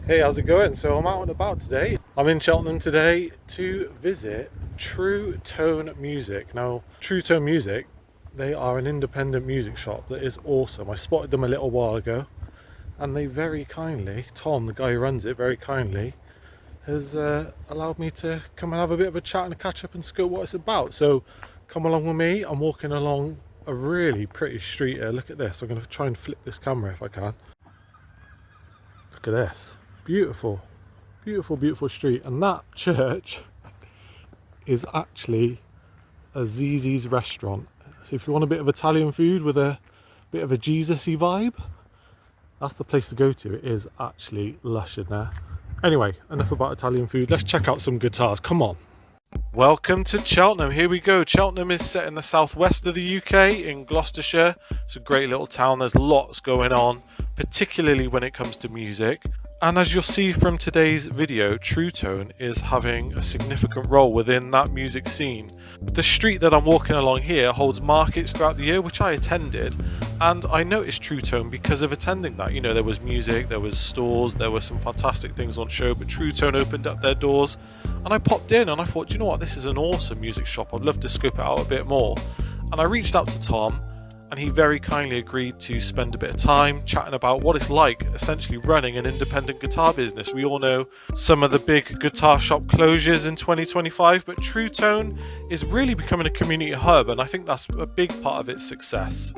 Hey, how's it going? So I'm out and about today. I'm in Cheltenham today to visit True Tone Music. Now, True Tone Music, they are an independent music shop that is awesome. I spotted them a little while ago and they very kindly, Tom, the guy who runs it, very kindly has allowed me to come and have a bit of a chat and a catch up and scope what it's about. So come along with me. I'm walking along a really pretty street here. Look at this. I'm going to try and flip this camera if I can. Look at this. Beautiful. Beautiful, beautiful street. And that church is actually a Zizi's restaurant. So if you want a bit of Italian food with a bit of a Jesus-y vibe, that's the place to go to. It is actually lush in there. Anyway, enough about Italian food. Let's check out some guitars. Come on. Welcome to Cheltenham. Here we go. Cheltenham is set in the southwest of the UK in Gloucestershire. It's a great little town. There's lots going on, particularly when it comes to music. And as you'll see from today's video, True Tone is having a significant role within that music scene. The street that I'm walking along here holds markets throughout the year, which I attended, and I noticed True Tone because of attending that. You know, there was music, there was stores, there were some fantastic things on show, but True Tone opened up their doors, and I popped in and I thought, you know what, this is an awesome music shop. I'd love to scope it out a bit more. And I reached out to Tom, and he very kindly agreed to spend a bit of time chatting about what it's like essentially running an independent guitar business. We all know some of the big guitar shop closures in 2025, but True Tone is really becoming a community hub, and I think that's a big part of its success.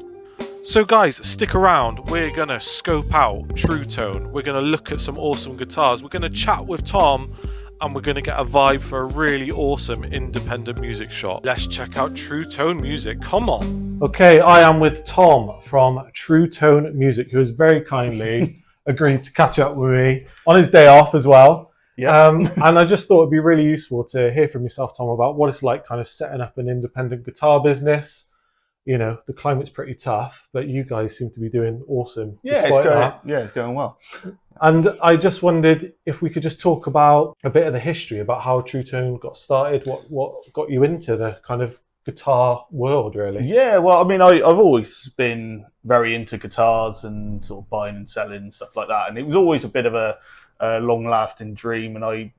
So guys, stick around. We're going to scope out True Tone. We're going to look at some awesome guitars. We're going to chat with Tom, and we're going to get a vibe for a really awesome independent music shop. Let's check out True Tone Music. Come on. Okay, I am with Tom from True Tone Music, who has very kindly agreed to catch up with me on his day off as well. Yeah. And I just thought it'd be really useful to hear from yourself, Tom, about what it's like kind of setting up an independent guitar business. You know, the climate's pretty tough, but you guys seem to be doing awesome. It's going well. And I just wondered if we could just talk about a bit of the history about how True Tone got started, what got you into the kind of guitar world, really. Yeah, well, I mean, I've always been very into guitars and sort of buying and selling and stuff like that, and it was always a bit of a long-lasting dream. And I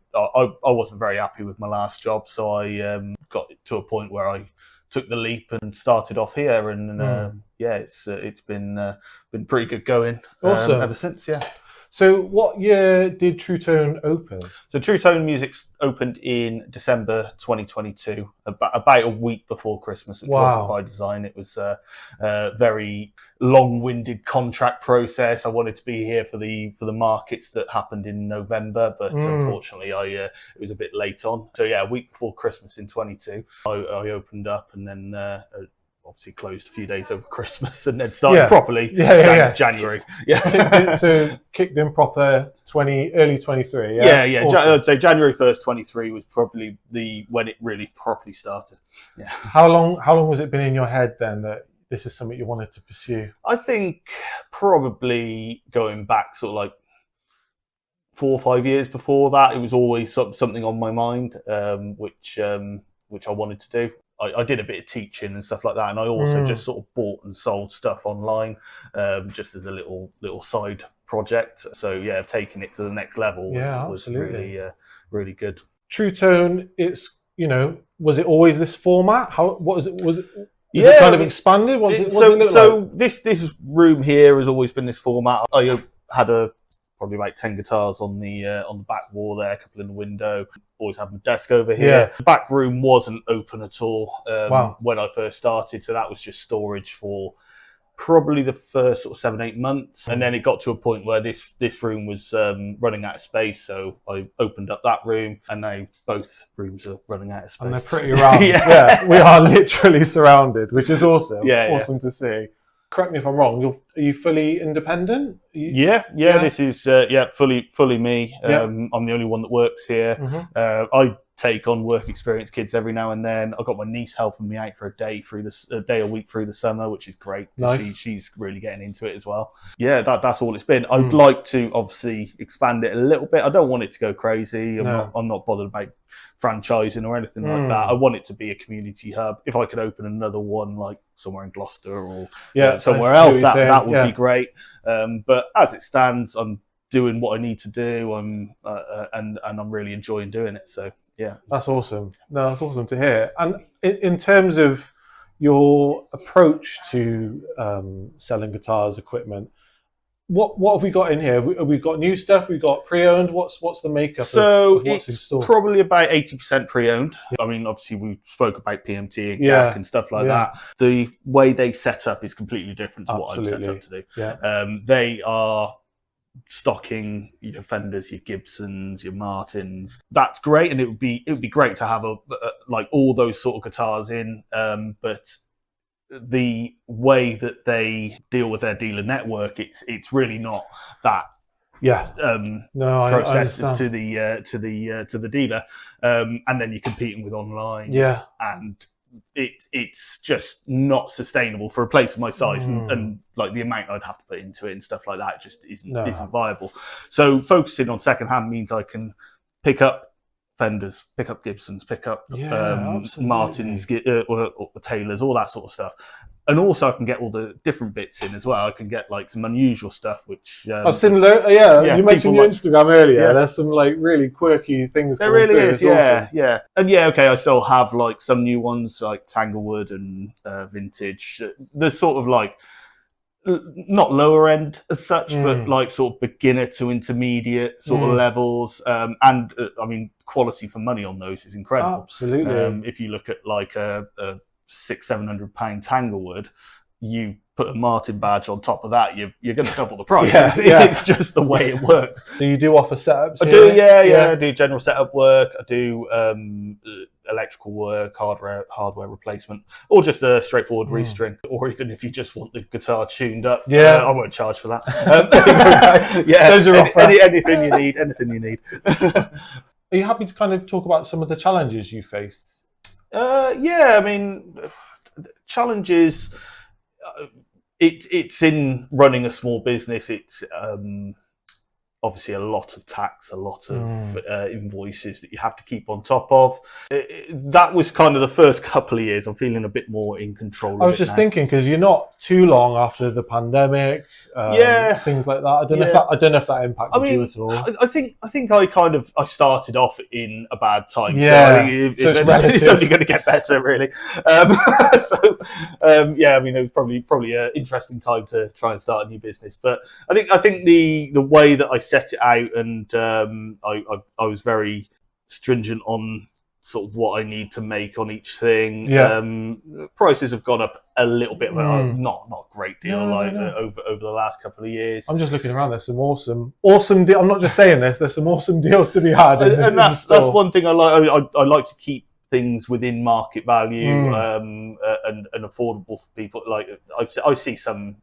wasn't very happy with my last job, so I got to a point where I took the leap and started off here, and it's been pretty good going ever since. Yeah. So what year did True Tone open? So True Tone Music's opened in December 2022, about a week before Christmas, which wasn't by design. It was a very long-winded contract process. I wanted to be here for the markets that happened in November, but unfortunately it was a bit late on. So yeah, a week before Christmas in 22, I opened up, and then obviously closed a few days over Christmas, and then started properly January. Yeah. So kicked in proper early 23. Yeah. Awesome. I'd say January 1st, 23 was probably when it really properly started. Yeah. How long was it been in your head then that this is something you wanted to pursue? I think probably going back sort of like 4 or 5 years before that, it was always something on my mind, which I wanted to do. I did a bit of teaching and stuff like that, and I also just sort of bought and sold stuff online, just as a little side project. So yeah, taking it to the next level was really really good. True Tone, it's, you know, was it always this format? Was it kind of expanded? This room here has always been this format. I had probably about 10 guitars on the back wall there, a couple in the window. Always had my desk over here. Yeah. The back room wasn't open at all when I first started, so that was just storage for probably the first sort of 7-8 months, and then it got to a point where this room was running out of space, so I opened up that room, and now both rooms are running out of space. And they're pretty around. Yeah, we are literally surrounded, which is awesome. Awesome to see. Correct me if I'm wrong. Are you fully independent? This is fully me. I'm the only one that works here. I take on work experience kids every now and then. I've got my niece helping me out for a day a week through the summer, which is great. Nice. She's really getting into it as well. Yeah, that's all it's been. I'd like to obviously expand it a little bit. I don't want it to go crazy. I'm not bothered about franchising or anything like that. I want it to be a community hub. If I could open another one like somewhere in Gloucester or somewhere else, that would be great. But as it stands, I'm doing what I need to do. And I'm really enjoying doing it. So yeah, that's awesome. No, that's awesome to hear. And in terms of your approach to selling guitars, equipment, what have we got in here? Have we got new stuff? We got pre-owned. What's the makeup of what's in store? Probably about 80% pre-owned. I mean, obviously we spoke about PMT and GAC and stuff like that. The way they set up is completely different to what I'm set up to do. Yeah. They are stocking your Fenders, your Gibsons, your Martins. That's great, and it would be great to have like all those sort of guitars in. But the way that they deal with their dealer network, it's really not that process to the dealer, and then you're competing with online, and it's just not sustainable for a place of my size, and like the amount I'd have to put into it and stuff like that just isn't viable. So focusing on secondhand means I can pick up Fenders, pick up Gibsons, pick up Martins, or Taylors, all that sort of stuff. And also I can get all the different bits in as well. I can get like some unusual stuff, which I've seen. You mentioned your Instagram earlier. Yeah. There's some like really quirky things. There really is, awesome. And okay, I still have like some new ones like Tanglewood and Vintage. There's sort of like not lower end as such, but like sort of beginner to intermediate sort of levels. And I mean, quality for money on those is incredible. Absolutely. If you look at like a £600-700 Tanglewood, you put a Martin badge on top of that, you're going to double the price. It's just the way it works. So you do offer setups? I do, I do general setup work. I do electrical work, hardware replacement, or just a straightforward restring. Or even if you just want the guitar tuned up, I won't charge for that. Those are anything you need. Are you happy to kind of talk about some of the challenges you faced? I mean, challenges. It's in running a small business. It's obviously a lot of tax, a lot of invoices that you have to keep on top of. That was kind of the first couple of years. I'm feeling a bit more in control. I was just thinking, because you're not too long after the pandemic. Things like that. I don't know if that impacted you at all. I think I started off in a bad time. So it's only going to get better, really. I mean, it was probably an interesting time to try and start a new business. But I think the way that I set it out, and I was very stringent on sort of what I need to make on each thing. Prices have gone up a little bit, but not a great deal over the last couple of years. I'm just looking around. There's some awesome I'm not just saying this. There's some awesome deals to be had, and that's one thing I like. I like to keep things within market value and affordable for people. Like I see some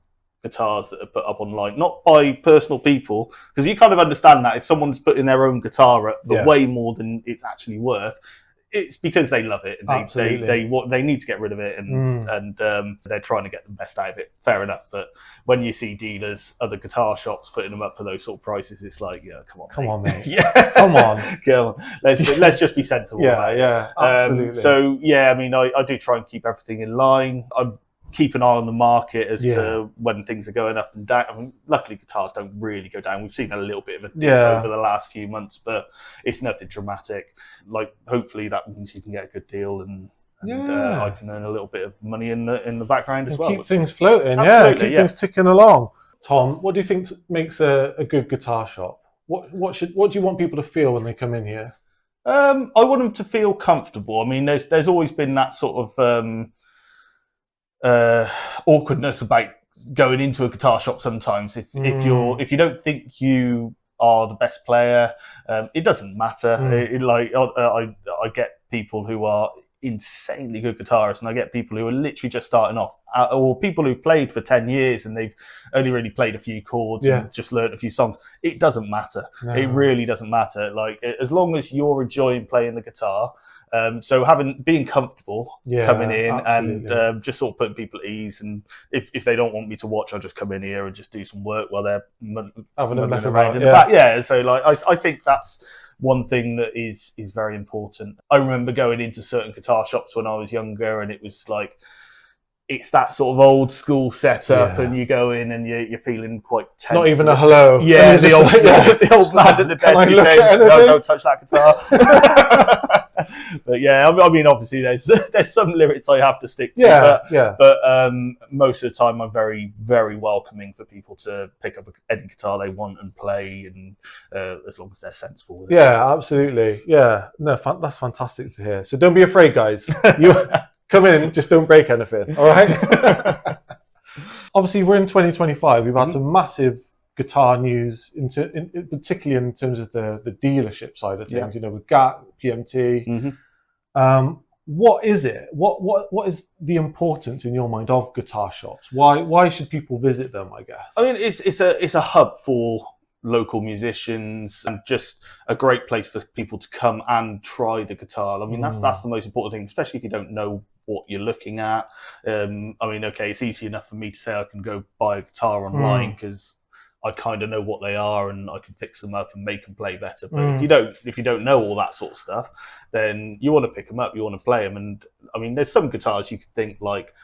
guitars that are put up online, not by personal people, because you kind of understand that if someone's putting their own guitar up for way more than it's actually worth, it's because they love it and they need to get rid of it, and they're trying to get the best out of it. Fair enough. But when you see dealers, other guitar shops putting them up for those sort of prices, it's like, come on, mate. Come on. Let's just be sensible. Absolutely. I mean, I do try and keep everything in line. I'm keep an eye on the market as to when things are going up and down. I mean, luckily guitars don't really go down. We've seen a little bit of a dip over the last few months, but it's nothing dramatic. Like, hopefully that means you can get a good deal, and I can earn a little bit of money in the background as well. Keep things floating, keep things ticking along. Tom, what do you think makes a good guitar shop? What do you want people to feel when they come in here? I want them to feel comfortable. I mean, there's always been that sort of awkwardness about going into a guitar shop sometimes. If you don't think you are the best player, it doesn't matter. I get people who are insanely good guitarists, and I get people who are literally just starting off, or people who've played for 10 years and they've only really played a few chords and just learned a few songs. It doesn't matter. It really doesn't matter. Like, as long as you're enjoying playing the guitar. So being comfortable coming in, absolutely. And just sort of putting people at ease. And if they don't want me to watch, I'll just come in here and just do some work while they're having a mess around in the back. So like I think that's one thing that is very important. I remember going into certain guitar shops when I was younger, and it was like it's that sort of old school setup, and you go in and you're feeling quite tense. Not even a hello. Yeah, the old, the old man at the desk is saying, "No, don't touch that guitar." But yeah, I mean, obviously there's some lyrics I have to stick to. But most of the time I'm very, very welcoming for people to pick up any guitar they want and play, and as long as they're sensible with it. Yeah, absolutely. Yeah, no, that's fantastic to hear. So don't be afraid, guys. You come in, just don't break anything. All right. Obviously, we're in 2025. We've had some massive guitar news, particularly in terms of the dealership side of things. You know, with GAT, PMT. What is it? What is the importance in your mind of guitar shops? Why should people visit them? I guess. I mean, it's a hub for local musicians and just a great place for people to come and try the guitar. I mean, that's the most important thing, especially if you don't know what you're looking at. I mean, okay, it's easy enough for me to say I can go buy a guitar online because I kind of know what they are and I can fix them up and make them play better. But if you don't know all that sort of stuff, then you want to pick them up, you want to play them. And I mean, there's some guitars you could think like,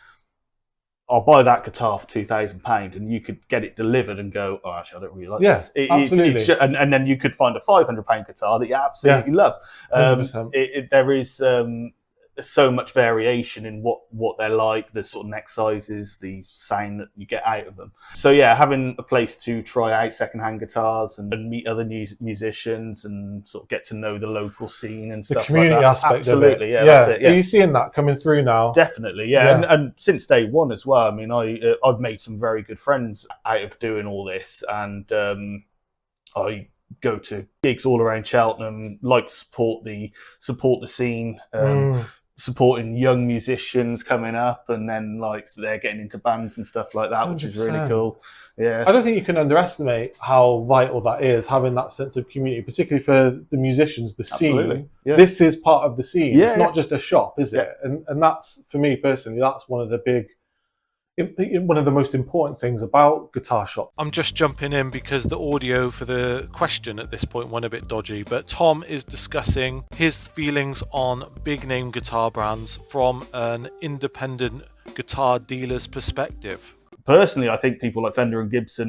I'll buy that guitar for £2,000, and you could get it delivered and go, oh, actually, I don't really like this. Absolutely. And then you could find a £500 guitar that you absolutely love. There is so much variation in what they're like, the sort of neck sizes, the sound that you get out of them. So yeah, having a place to try out secondhand guitars and meet other musicians and sort of get to know the local scene and stuff like that. The community aspect Absolutely, of it. That's it. Are you seeing that coming through now? Definitely, yeah. And since day one as well. I mean, I've made some very good friends out of doing all this, and I go to gigs all around Cheltenham, like to support the scene. Supporting young musicians coming up, and then like they're getting into bands and stuff like that, 100%. Which is really cool. Yeah, I don't think you can underestimate how vital that is, having that sense of community, particularly for the musicians, the scene. Yeah. This is part of the scene. It's not just a shop, is it? And that's, for me personally, that's one of the most important things about guitar shop. I'm just jumping in because the audio for the question at this point went a bit dodgy, but Tom is discussing his feelings on big name guitar brands from an independent guitar dealer's perspective. Personally, I think people like Fender and Gibson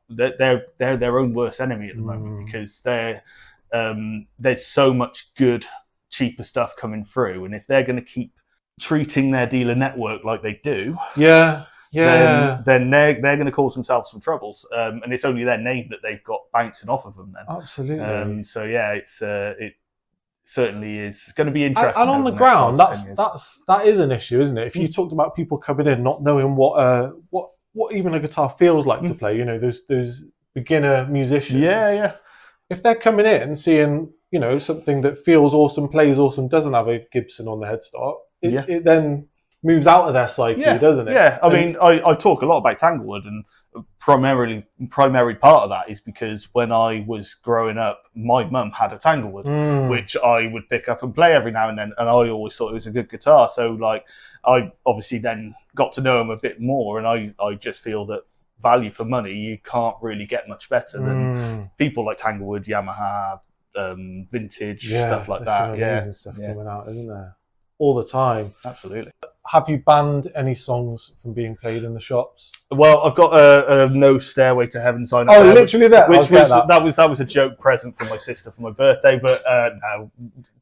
they're their own worst enemy at the moment, because there's so much good, cheaper stuff coming through, and if they're going to keep treating their dealer network like they do, then they're going to cause themselves some troubles, and it's only their name that they've got bouncing off of them then. Absolutely. So yeah, it certainly is going to be interesting. And on the ground, that is an issue, isn't it? If you talked about people coming in not knowing what even a guitar feels like to play, you know, those beginner musicians. Yeah. If they're coming in and seeing, you know, something that feels awesome, plays awesome, doesn't have a Gibson on the headstock, it then moves out of their psyche, doesn't it? Yeah, I mean, I talk a lot about Tanglewood, and primary part of that is because when I was growing up, my mum had a Tanglewood, which I would pick up and play every now and then, and I always thought it was a good guitar. So like, I obviously then got to know him a bit more, and I just feel that value for money, you can't really get much better than people like Tanglewood, Yamaha, vintage, stuff like that. Amazing stuff coming out, isn't there? All the time. Absolutely. Have you banned any songs from being played in the shops? Well, I've got a No Stairway to Heaven sign. Oh, literally that. That was a joke present from my sister for my birthday. But no,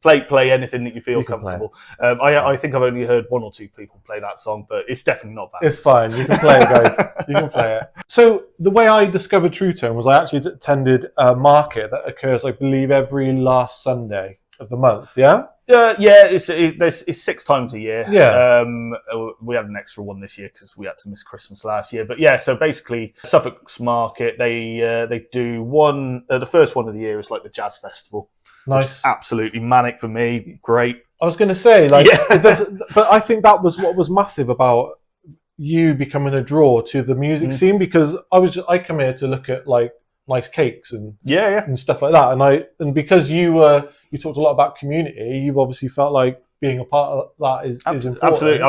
play anything that you feel comfortable. I think I've only heard one or two people play that song, but it's definitely not bad. It's fine. You can play it, guys. You can play it. So the way I discovered True Tone was I actually attended a market that occurs, I believe, every last Sunday of the month. Yeah. It's 6 times a year. Yeah. We had an extra one this year because we had to miss Christmas last year. But yeah, so basically, Suffolk's Market, they do one. The first one of the year is like the Jazz Festival. Nice. Absolutely manic for me. Great. I was going to say, but I think that was what was massive about you becoming a draw to the music scene, because I come here to look at like nice cakes and and stuff like that, and because you talked a lot about community, you've obviously felt like being a part of that is important. Absolutely.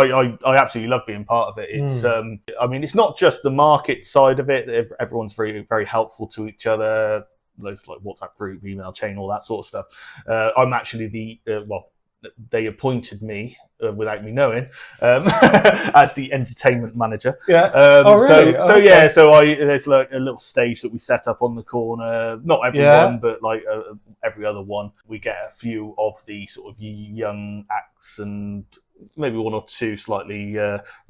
I absolutely love being part of it. It's I mean, it's not just the market side of it. Everyone's very, very helpful to each other. Those like WhatsApp group, email chain, all that sort of stuff. I'm actually they appointed me without me knowing as the entertainment manager. Yeah. Really? So okay. yeah, so there's like a little stage that we set up on the corner. Not everyone, but like every other one. We get a few of the sort of young acts and maybe one or two slightly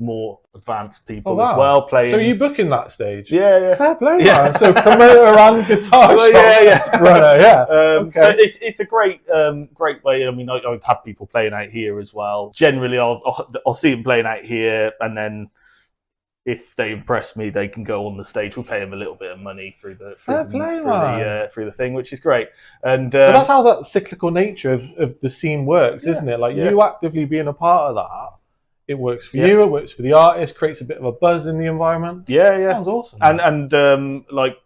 more advanced people as well playing. So you booking that stage? Yeah. Fair play, man. So promoter and guitar shop runner, So it's a great way. I mean, I've had people playing out here as well. Generally, I'll see them playing out here, and then if they impress me, they can go on the stage. We'll pay them a little bit of money through the thing, which is great. And but that's how that cyclical nature of the scene works, isn't it? Like you actively being a part of that, it works for you, it works for the artist, creates a bit of a buzz in the environment. Sounds awesome. And like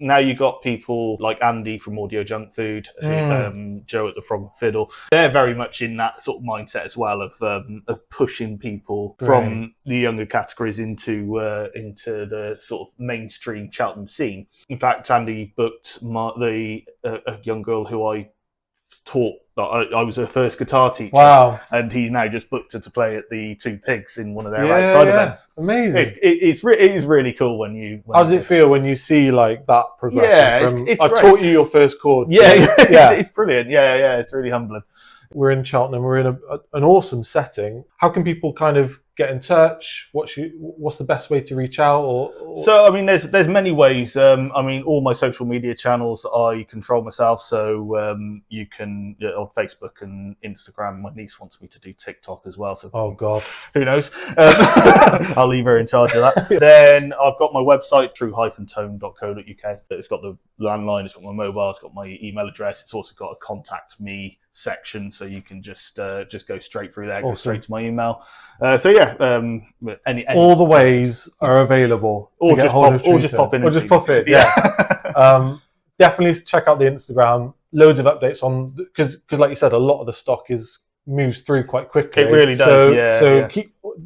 now you got people like Andy from Audio Junk Food, Joe at the Frog and Fiddle. They're very much in that sort of mindset as well of pushing people from the younger categories into the sort of mainstream Cheltenham scene. In fact, Andy booked a young girl who I taught. I was her first guitar teacher. Wow. And he's now just booked her to play at the Two Pigs in one of their outside events. Amazing. It is really cool when you... How does it feel when you see like that progression? I've great. taught you your first chord. It's brilliant. It's really humbling. We're in Cheltenham. We're in an awesome setting. How can people kind of get in touch? What's the best way to reach out? Or... So, I mean, there's many ways. I mean, all my social media channels I control myself. So you can on Facebook and Instagram. My niece wants me to do TikTok as well. So oh God, who knows? I'll leave her in charge of that. Then I've got my website, true-tone.co.uk. It's got the landline. It's got my mobile. It's got my email address. It's also got a contact me section, so you can just go straight through there, go straight to my email. All the ways are available. Or just pop in. Definitely check out the Instagram. Loads of updates on because like you said, a lot of the stock moves through quite quickly. It really does.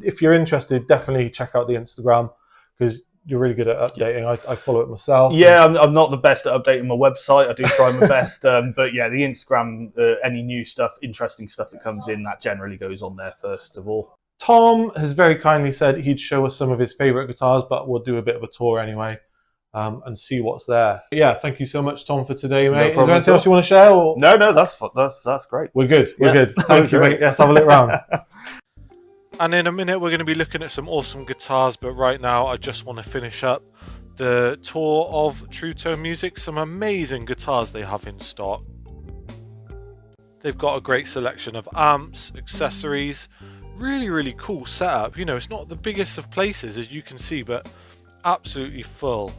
If you're interested, definitely check out the Instagram because you're really good at updating. I follow it myself. Yeah, I'm not the best at updating my website. I do try my best. But yeah, the Instagram, any new stuff, interesting stuff that comes in, that generally goes on there first of all. Tom has very kindly said he'd show us some of his favourite guitars, but we'll do a bit of a tour anyway and see what's there. But yeah, thank you so much, Tom, for today, mate. Is there anything else you want to share? Or... No, that's great. We're good. We're good. Thank you, mate. Let's have a look around. And in a minute, we're going to be looking at some awesome guitars. But right now, I just want to finish up the tour of True Tone Music. Some amazing guitars they have in stock. They've got a great selection of amps, accessories, really, really cool setup. You know, it's not the biggest of places, as you can see, but absolutely full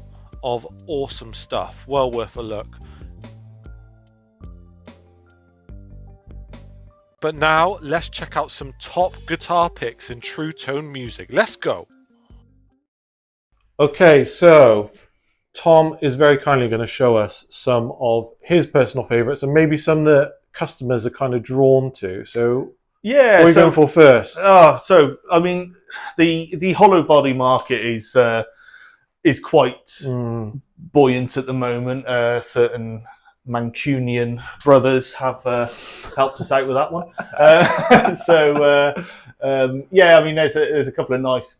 of awesome stuff. Well worth a look. But now, let's check out some top guitar picks in True Tone Music. Let's go! Okay, so Tom is very kindly going to show us some of his personal favourites and maybe some that customers are kind of drawn to. So yeah, what are you going for first? So I mean, the hollow body market is quite buoyant at the moment. Certain Mancunian brothers have helped us out with that one. Yeah, I mean, there's a couple of nice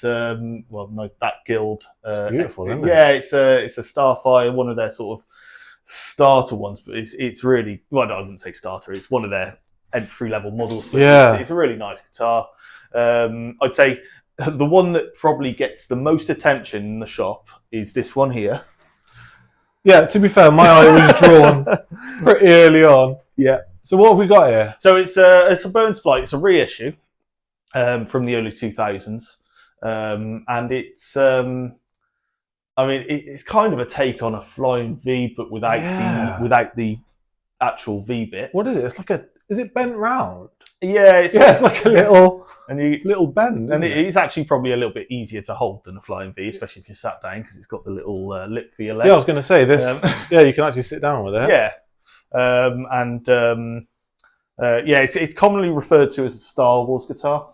that guild. It's beautiful, isn't it? Yeah, it's a Starfire, one of their sort of starter ones, but it's really, well, I wouldn't say starter. It's one of their entry level models. But it's a really nice guitar. I'd say the one that probably gets the most attention in the shop is this one here. Yeah, to be fair, my eye was drawn pretty early on. Yeah. So what have we got here? So it's a Burns Flight. It's a reissue from the early 2000s, and it's I mean it's kind of a take on a Flying V, but without the actual V bit. What is it? It's like is it bent round? Yeah, it's like a little bend, and it's actually probably a little bit easier to hold than a Flying V, especially if you're sat down, because it's got the little lip for your leg. Yeah, I was going to say this. Yeah, you can actually sit down with it. Yeah, it's commonly referred to as the Star Wars guitar.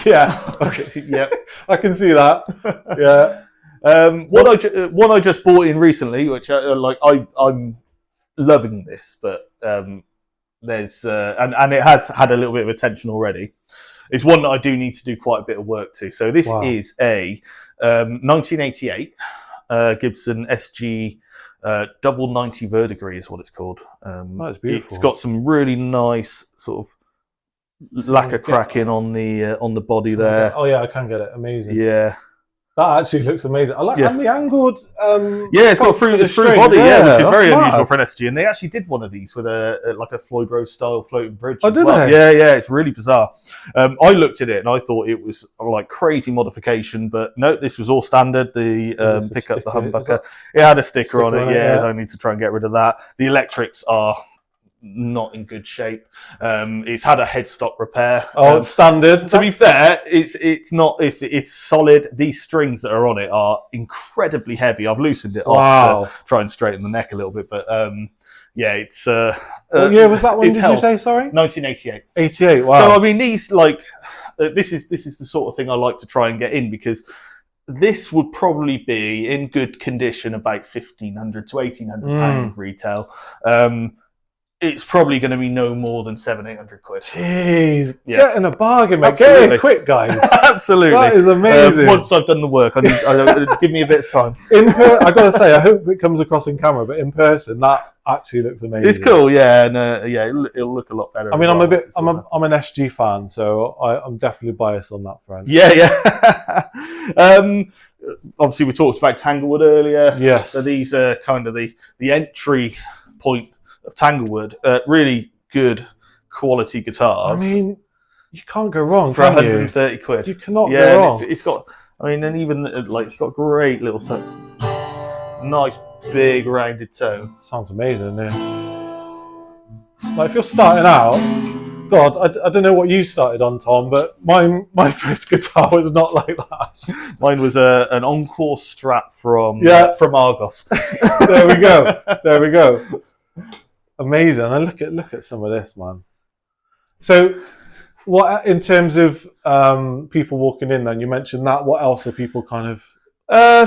Yeah. Okay. Yeah, I can see that. Yeah. One I just bought in recently, which I'm loving this, but there's and it has had a little bit of attention already. It's one that I do need to do quite a bit of work to. So this is a 1988 Gibson SG double 90 verdigris is what it's called. That's beautiful. It's got some really nice sort of lacquer cracking on the body there. Oh yeah, I can get it. Amazing. Yeah. That actually looks amazing. I like and the angled. It's got through body, which is very unusual for an SG. And they actually did one of these with a Floyd Rose style floating bridge. Oh, did they? Yeah, it's really bizarre. I looked at it and I thought it was like crazy modification, but no, this was all standard. The pickup, the humbucker, it had a sticker on it. Yeah, I need to try and get rid of that. The electrics are not in good shape. It's had a headstock repair. It's standard. To be fair, it's solid. These strings that are on it are incredibly heavy. I've loosened it off to try and straighten the neck a little bit, but it's what year was that one, did you say, sorry? 1988. 88, wow. So I mean these this is the sort of thing I like to try and get in, because this would probably be in good condition about £1,500 to £1,800 retail. It's probably going to be no more than £700-800. Jeez, getting a bargain, mate. Get it quick, guys. Absolutely, that is amazing. Once I've done the work, I give me a bit of time. I got to say, I hope it comes across in camera, but in person, that actually looks amazing. It's cool, yeah, and it'll look a lot better. I mean, I'm an SG fan, so I'm definitely biased on that front. Yeah. Obviously, we talked about Tanglewood earlier. Yes. So these are kind of the entry point of Tanglewood. Really good quality guitars. I mean, you can't go wrong for £130. You cannot go wrong. It's got. I mean, and even it's got great little tone. Nice big rounded tone. Sounds amazing, yeah. Like if you're starting out, God, I don't know what you started on, Tom, but my first guitar was not like that. Mine was an Encore Strat from Argos. There we go. Amazing. And look at some of this, man. So, what in terms of people walking in? Then you mentioned that. What else are people kind of?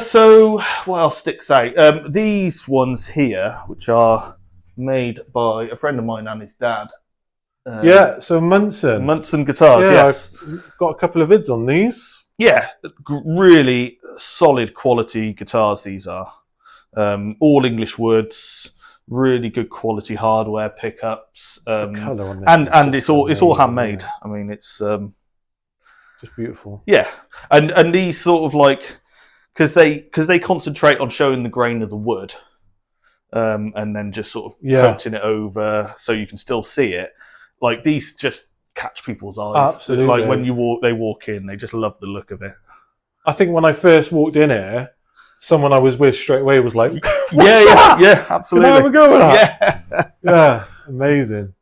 So what else sticks out? These ones here, which are made by a friend of mine and his dad. So Munson guitars. Yes, I've got a couple of vids on these. Yeah, really solid quality guitars. These are all English woods. Really good quality hardware pickups, colour on this and it's all handmade. I mean, it's just beautiful. Yeah, and these sort of like because they concentrate on showing the grain of the wood, and then just sort of coating it over so you can still see it. Like these just catch people's eyes. Absolutely. Like when they walk in, they just love the look of it. I think when I first walked in here, someone I was with straight away was like, yeah, absolutely. Can I have a go with that? Yeah, amazing.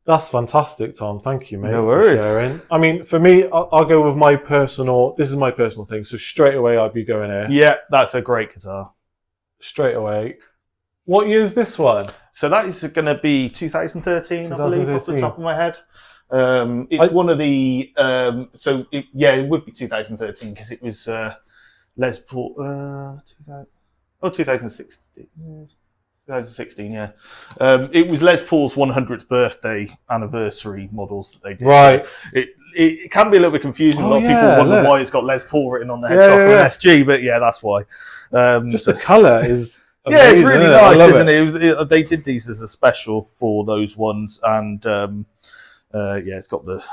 That's fantastic, Tom. Thank you, mate. No worries. For sharing. I mean, for me, I'll go with this is my personal thing. So straight away, I'd be going here. Yeah, that's a great guitar. Straight away. What year is this one? So that is going to be 2013, I believe, off the top of my head. It's one of the it would be 2013 because it was Les Paul 2016. 2016, yeah. It was Les Paul's 100th birthday anniversary models that they did. Right. It can be a little bit confusing. A lot of people wonder why it's got Les Paul written on the headstock of an SG, but yeah, that's why. Just the colour is amazing, it's really nice, isn't it? They did these as a special for those ones, and it's got the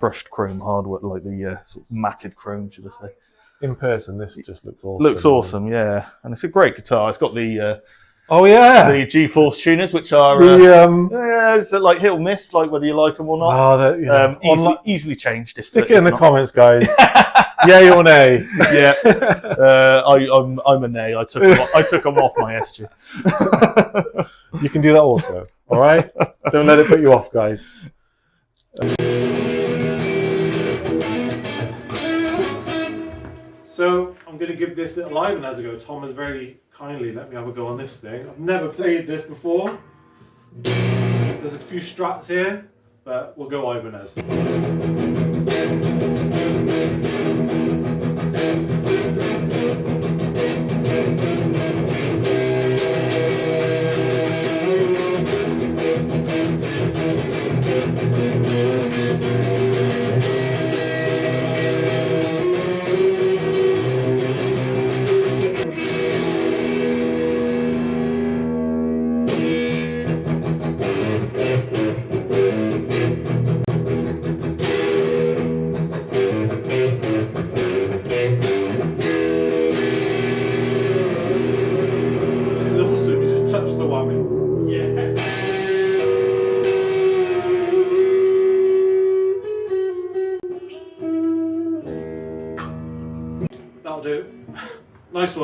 brushed chrome hardware, like the sort of matted chrome, should I say. In person, this just looks awesome. Looks awesome, yeah, and it's a great guitar. It's got the the G-Force tuners, which are it's like hit or miss, like whether you like them or not. Easily changed. Stick it in the comments, guys. Yay or nay? Yeah, I'm a nay. I took them off my SG. You can do that also. All right, don't let it put you off, guys. So I'm going to give this little Ibanez a go. Tom has very kindly let me have a go on this thing. I've never played this before. There's a few strats here, but we'll go Ibanez.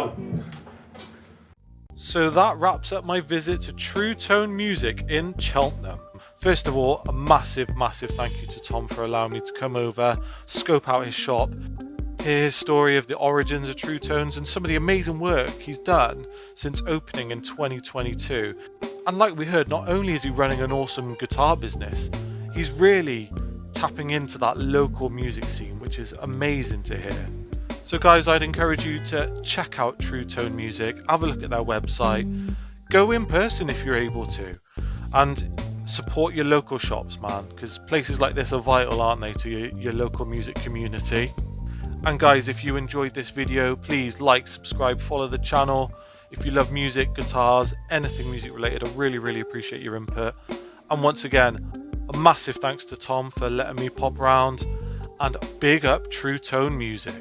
one. So that wraps up my visit to True Tone Music in Cheltenham. First of all, a massive thank you to Tom for allowing me to come over, scope out his shop, hear his story of the origins of True Tones and some of the amazing work he's done since opening in 2022. And like we heard, not only is he running an awesome guitar business, he's really tapping into that local music scene, which is amazing to hear. So guys, I'd encourage you to check out True Tone Music, have a look at their website, go in person if you're able to, and support your local shops, man, because places like this are vital, aren't they, to your local music community. And guys, if you enjoyed this video, please like, subscribe, follow the channel. If you love music, guitars, anything music related, I really appreciate your input. And once again, a massive thanks to Tom for letting me pop around, and big up True Tone Music.